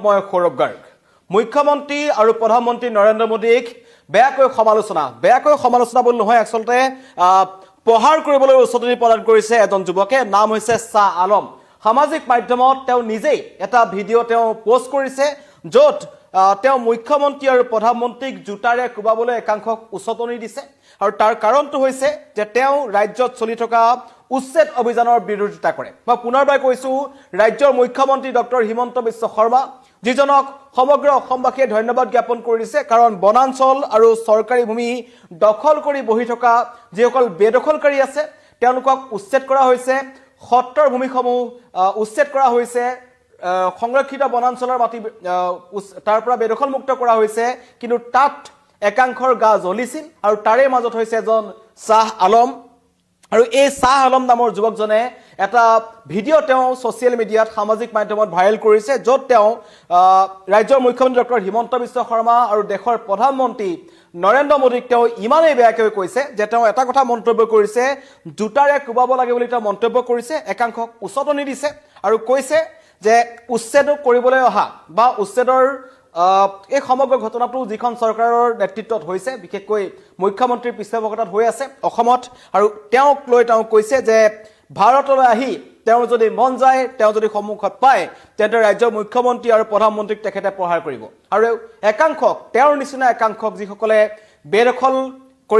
মই সৌৰভ গাৰ্গ মুখ্যমন্ত্ৰী আৰু প্ৰধানমন্ত্ৰী নৰেন্দ্ৰ মোদীক বেয়াকৈ সমালোচনা বুলি নহয় আচলতে প্ৰহাৰ কৰিবলৈ উচতনি প্ৰদান কৰিছে এজন যুৱকে নাম হৈছে শাহ আলম সামাজিক মাধ্যমত তেওঁ নিজেই এটা ভিডিঅ' তেওঁ পোষ্ট কৰিছে য'ত তেওঁ মুখ্যমন্ত্ৰী আৰু প্ৰধানমন্ত্ৰীক জোতাৰে কোবাবলৈ একাংশক উচতনি দিছে আৰু তাৰ কাৰণটো হৈছে যে তেওঁ ৰাজ্যত চলি থকা উচ্ছেদ অভিযানৰ বিৰোধিতা কৰে মই পুনৰবাৰ কৈছো ৰাজ্যৰ মুখ্যমন্ত্ৰী ডক্টৰ হিমন্ত বিশ্ব শৰ্মা যিজনক সমগ্ৰ অসমবাসীয়ে ধন্যবাদ জ্ঞাপন কৰিছে কাৰণ বনাঞ্চল আৰু চৰকাৰী ভূমি দখল কৰি বহি থকা যিসকল বেদখলকাৰী আছে তেওঁলোকক উচ্ছেদ কৰা হৈছে সত্তৰ ভূমিসমূহ উচ্ছেদ কৰা হৈছে সংৰক্ষিত বনাঞ্চলৰ মাটি তাৰ পৰা বেদখল মুক্ত কৰা হৈছে কিন্তু তাত একাংশৰ গা জ্বলিছিল আৰু তাৰে মাজত হৈছে এজন শাহ আলম আৰু এই শাহ আলম নামৰ যুৱকজনে এটা ভিডিঅ' তেওঁ ছ'চিয়েল মিডিয়াত সামাজিক মাধ্যমত ভাইৰেল কৰিছে য'ত তেওঁ ৰাজ্যৰ মুখ্যমন্ত্ৰী ডক্টৰ হিমন্ত বিশ্ব শৰ্মা আৰু দেশৰ প্ৰধানমন্ত্ৰী নৰেন্দ্ৰ মোদীক তেওঁ ইমানেই বেয়াকৈ কৈছে যে তেওঁ এটা কথা মন্তব্য কৰিছে জোতাৰে কোবাব লাগে বুলি তেওঁ মন্তব্য কৰিছে একাংশক উচতনি দিছে আৰু কৈছে যে উচ্ছেদ কৰিবলৈ অহা বা উচ্ছেদৰ এই সমগ্ৰ ঘটনাটো যিখন চৰকাৰৰ নেতৃত্বত হৈছে বিশেষকৈ মুখ্যমন্ত্ৰীৰ পৃষ্ঠপোষকতাত হৈ আছে অসমত আৰু তেওঁক লৈ তেওঁ কৈছে যে ভাৰতলৈ আহি তেওঁ যদি মন যায় তেওঁ যদি সন্মুখত পায় তেন্তে ৰাজ্যৰ মুখ্যমন্ত্ৰী আৰু প্ৰধানমন্ত্ৰীক তেখেতে প্ৰহাৰ কৰিব আৰু একাংশক তেওঁৰ নিচিনা একাংশক যিসকলে বেদখল